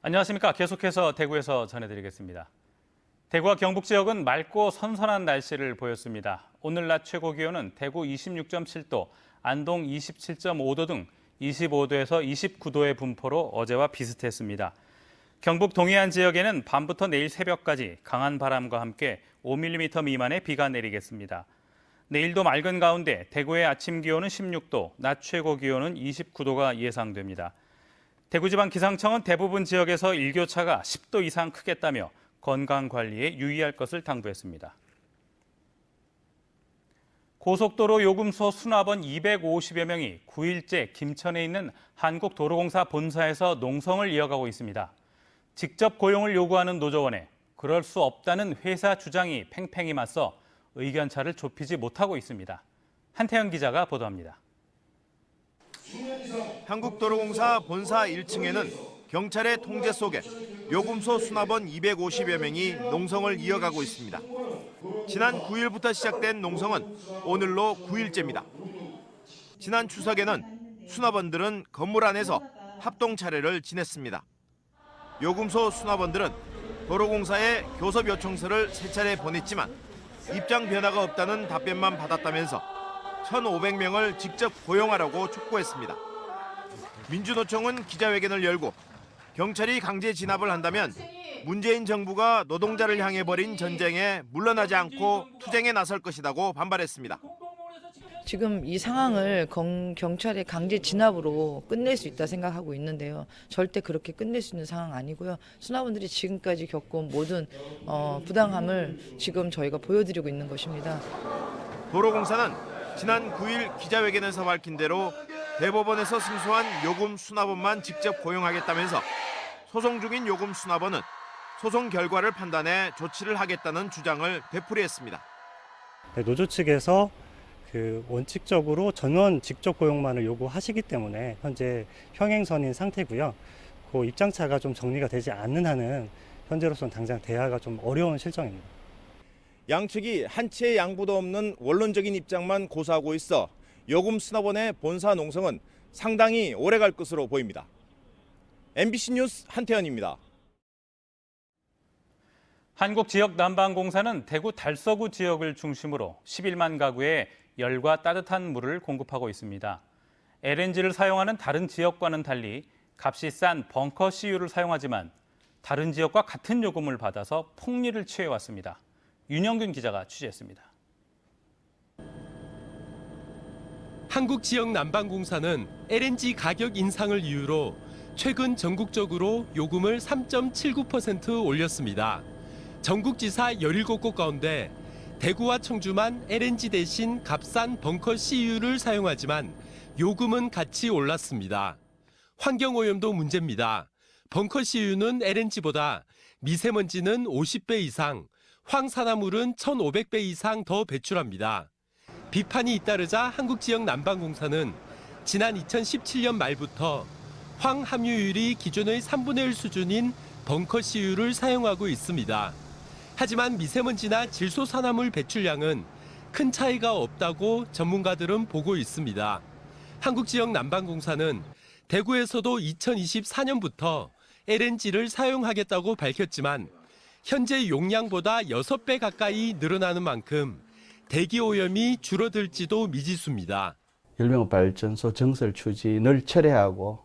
안녕하십니까. 계속해서 대구에서 전해드리겠습니다. 대구와 경북 지역은 맑고 선선한 날씨를 보였습니다. 오늘 낮 최고 기온은 대구 26.7도, 안동 27.5도 등 25도에서 29도의 분포로 어제와 비슷했습니다. 경북 동해안 지역에는 밤부터 내일 새벽까지 강한 바람과 함께 5mm 미만의 비가 내리겠습니다. 내일도 맑은 가운데 대구의 아침 기온은 16도, 낮 최고 기온은 29도가 예상됩니다. 대구지방기상청은 대부분 지역에서 일교차가 10도 이상 크겠다며 건강관리에 유의할 것을 당부했습니다. 고속도로 요금소 수납원 250여 명이 9일째 김천에 있는 한국도로공사 본사에서 농성을 이어가고 있습니다. 직접 고용을 요구하는 노조원에 그럴 수 없다는 회사 주장이 팽팽히 맞서 의견차를 좁히지 못하고 있습니다. 한태영 기자가 보도합니다. 한국도로공사 본사 1층에는 경찰의 통제 속에 요금소 수납원 250여 명이 농성을 이어가고 있습니다. 지난 9일부터 시작된 농성은 오늘로 9일째입니다. 지난 추석에는 수납원들은 건물 안에서 합동 차례를 지냈습니다. 요금소 수납원들은 도로공사에 교섭 요청서를 3차례 보냈지만 입장 변화가 없다는 답변만 받았다면서 1,500명을 직접 고용하라고 촉구했습니다. 민주노총은 기자회견을 열고 경찰이 강제 진압을 한다면 문재인 정부가 노동자를 향해 벌인 전쟁에 물러나지 않고 투쟁에 나설 것이라고 반발했습니다. 지금 이 상황을 경찰의 강제 진압으로 끝낼 수 있다 생각하고 있는데요. 절대 그렇게 끝낼 수 있는 상황 아니고요. 수납원들이 지금까지 겪은 모든 부당함을 지금 저희가 보여드리고 있는 것입니다. 도로공사는 지난 9일 기자회견에서 밝힌 대로 대법원에서 승소한 요금 수납원만 직접 고용하겠다면서 소송 중인 요금 수납원은 소송 결과를 판단해 조치를 하겠다는 주장을 되풀이했습니다. 노조 측에서 원칙적으로 전원 직접 고용만을 요구하시기 때문에 현재 평행선인 상태고요. 그 입장차가 좀 정리가 되지 않는 한은 현재로서는 당장 대화가 좀 어려운 실정입니다. 양측이 한치의 양보도 없는 원론적인 입장만 고수하고 있어 요금 수납원의 본사 농성은 상당히 오래 갈 것으로 보입니다. MBC 뉴스 한태현입니다. 한국지역난방공사는 대구 달서구 지역을 중심으로 11만 가구에 열과 따뜻한 물을 공급하고 있습니다. LNG를 사용하는 다른 지역과는 달리 값이 싼 벙커 CU를 사용하지만 다른 지역과 같은 요금을 받아서 폭리를 취해왔습니다. 윤영균 기자가 취재했습니다. 한국지역난방공사는 LNG 가격 인상을 이유로 최근 전국적으로 요금을 3.79% 올렸습니다. 전국지사 17곳 가운데 대구와 청주만 LNG 대신 값싼 벙커 CU를 사용하지만 요금은 같이 올랐습니다. 환경오염도 문제입니다. 벙커 CU는 LNG보다 미세먼지는 50배 이상, 황산화물은 1,500배 이상 더 배출합니다. 비판이 잇따르자 한국지역난방공사는 지난 2017년 말부터 황 함유율이 기존의 3분의 1 수준인 벙커 CU를 사용하고 있습니다. 하지만 미세먼지나 질소산화물 배출량은 큰 차이가 없다고 전문가들은 보고 있습니다. 한국지역난방공사는 대구에서도 2024년부터 LNG를 사용하겠다고 밝혔지만 현재 용량보다 6배 가까이 늘어나는 만큼 대기오염이 줄어들지도 미지수입니다. 열명발전소 정설 추진을 철회하고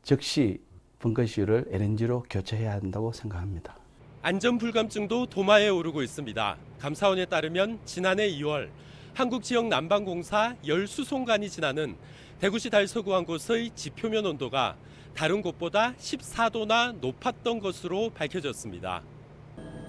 즉시 벙커CU를 LNG로 교체해야 한다고 생각합니다. 안전불감증도 도마에 오르고 있습니다. 감사원에 따르면 지난해 2월 한국지역난방공사 열수송관이 지나는 대구시 달서구 한 곳의 지표면 온도가 다른 곳보다 14도나 높았던 것으로 밝혀졌습니다.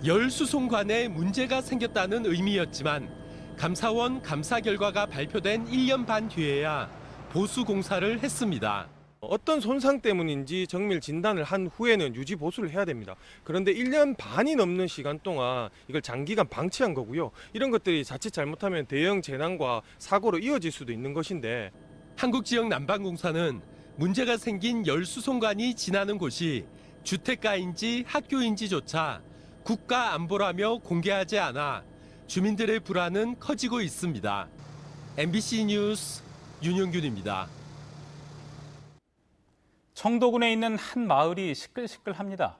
열수송관에 문제가 생겼다는 의미였지만 감사원 감사 결과가 발표된 1년 반 뒤에야 보수 공사를 했습니다. 어떤 손상 때문인지 정밀 진단을 한 후에는 유지 보수를 해야 됩니다. 그런데 1년 반이 넘는 시간 동안 이걸 장기간 방치한 거고요. 이런 것들이 자칫 잘못하면 대형 재난과 사고로 이어질 수도 있는 것인데 한국지역난방공사는 문제가 생긴 열수송관이 지나는 곳이 주택가인지 학교인지조차 국가 안보라며 공개하지 않아 주민들의 불안은 커지고 있습니다. MBC 뉴스 윤용균입니다. 청도군에 있는 한 마을이 시끌시끌합니다.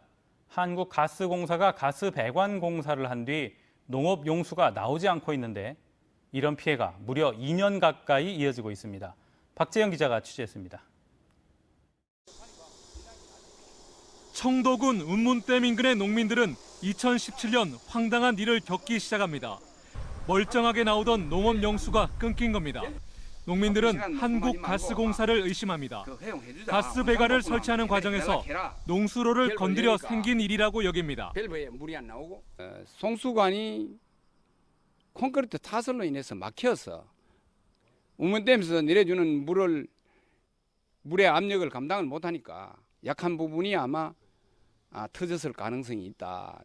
한국가스공사가 가스 배관 공사를 한 뒤 농업 용수가 나오지 않고 있는데 이런 피해가 무려 2년 가까이 이어지고 있습니다. 박재영 기자가 취재했습니다. 청도군 운문댐 인근의 농민들은 2017년 황당한 일을 겪기 시작합니다. 멀쩡하게 나오던 농업 용수가 끊긴 겁니다. 농민들은 한국가스공사를 의심합니다. 가스 배관을 설치하는 과정에서 농수로를 건드려 생긴 일이라고 여깁니다. 밸브에 물이 안 나오고 송수관이 콘크리트 타설로 인해서 막혀서 운문댐에서 내려주는 물의 압력을 감당을 못하니까 약한 부분이 아마 터졌을 가능성이 있다.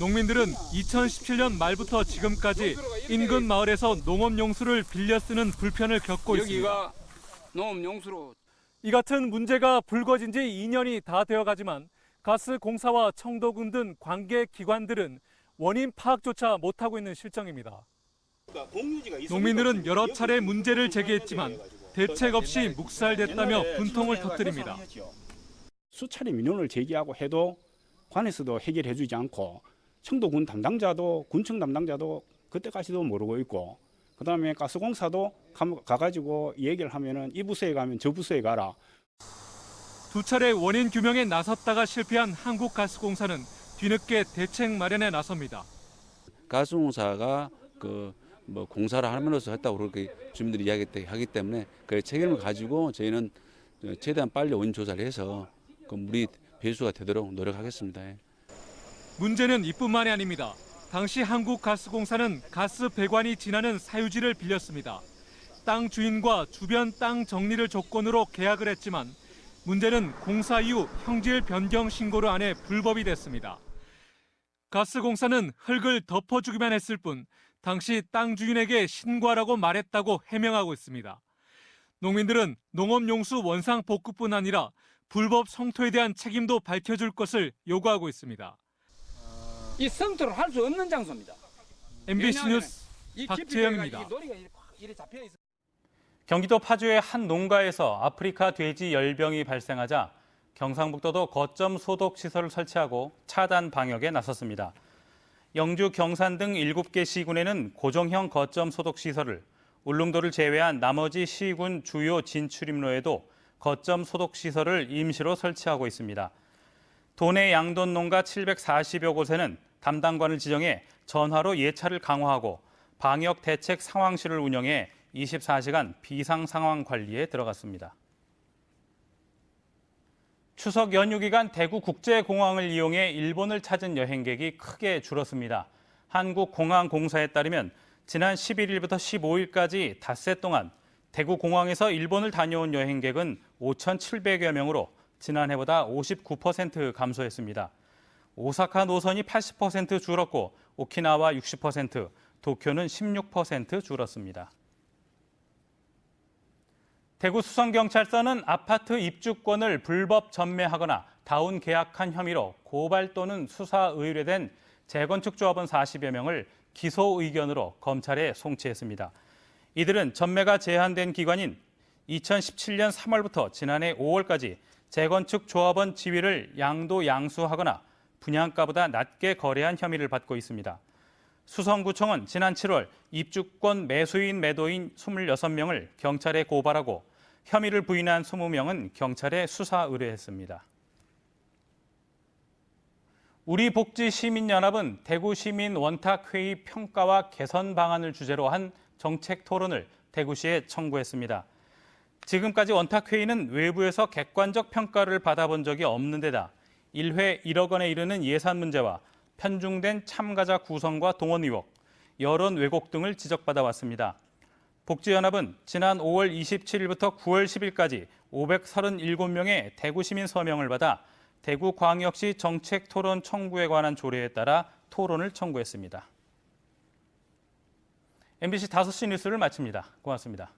농민들은 2017년 말부터 지금까지 인근 마을에서 농업용수를 빌려 쓰는 불편을 겪고 있습니다. 여기가 농업용수로 이 같은 문제가 불거진 지 2년이 다 되어가지만 가스공사와 청도군 등 관계기관들은 원인 파악조차 못하고 있는 실정입니다. 농민들은 여러 차례 문제를 제기했지만 대책 없이 묵살됐다며 분통을 터뜨립니다. 수차례 민원을 제기하고 해도 관에서도 해결해주지 않고 청도군 담당자도 군청 담당자도 그때까지도 모르고 있고 그다음에 가스공사도 가가지고 얘기를 하면은 이 부서에 가면 저 부서에 가라. 두 차례 원인 규명에 나섰다가 실패한 한국가스공사는 뒤늦게 대책 마련에 나섭니다. 가스공사가 공사를 함으로써 했다고 그렇게 주민들이 이야기하기 때문에 그 책임을 가지고 저희는 최대한 빨리 원인 조사를 해서 그 물이 배수가 되도록 노력하겠습니다. 문제는 이뿐만이 아닙니다. 당시 한국가스공사는 가스 배관이 지나는 사유지를 빌렸습니다. 땅 주인과 주변 땅 정리를 조건으로 계약을 했지만 문제는 공사 이후 형질 변경 신고를 안 해 불법이 됐습니다. 가스공사는 흙을 덮어주기만 했을 뿐 당시 땅 주인에게 신고하라고 말했다고 해명하고 있습니다. 농민들은 농업용수 원상 복구뿐 아니라 불법 성토에 대한 책임도 밝혀줄 것을 요구하고 있습니다. 이 성토를 할 수 없는 장소입니다. MBC 뉴스 박재영입니다. 경기도 파주의 한 농가에서 아프리카 돼지 열병이 발생하자 경상북도도 거점 소독 시설을 설치하고 차단 방역에 나섰습니다. 영주, 경산 등 7개 시군에는 고정형 거점 소독 시설을, 울릉도를 제외한 나머지 시군 주요 진출입로에도 거점 소독 시설을 임시로 설치하고 있습니다. 도내 양돈 농가 740여 곳에는 담당관을 지정해 전화로 예찰을 강화하고 방역 대책 상황실을 운영해 24시간 비상 상황 관리에 들어갔습니다. 추석 연휴 기간 대구 국제공항을 이용해 일본을 찾은 여행객이 크게 줄었습니다. 한국공항공사에 따르면 지난 11일부터 15일까지 닷새 동안 대구 공항에서 일본을 다녀온 여행객은 5,700여 명으로 지난해보다 59% 감소했습니다. 오사카 노선이 80% 줄었고 오키나와 60%, 도쿄는 16% 줄었습니다. 대구 수성경찰서는 아파트 입주권을 불법 전매하거나 다운 계약한 혐의로 고발 또는 수사 의뢰된 재건축 조합원 40여 명을 기소 의견으로 검찰에 송치했습니다. 이들은 전매가 제한된 기간인 2017년 3월부터 지난해 5월까지 재건축 조합원 지위를 양도 양수하거나 분양가보다 낮게 거래한 혐의를 받고 있습니다. 수성구청은 지난 7월 입주권 매수인 매도인 26명을 경찰에 고발하고 혐의를 부인한 20명은 경찰에 수사 의뢰했습니다. 우리복지시민연합은 대구시민 원탁회의 평가와 개선 방안을 주제로 한 정책 토론을 대구시에 청구했습니다. 지금까지 원탁회의는 외부에서 객관적 평가를 받아본 적이 없는 데다 1회 1억 원에 이르는 예산 문제와 편중된 참가자 구성과 동원 의혹, 여론 왜곡 등을 지적받아 왔습니다. 복지연합은 지난 5월 27일부터 9월 10일까지 537명의 대구시민 서명을 받아 대구광역시 정책토론 청구에 관한 조례에 따라 토론을 청구했습니다. MBC 5시 뉴스를 마칩니다. 고맙습니다.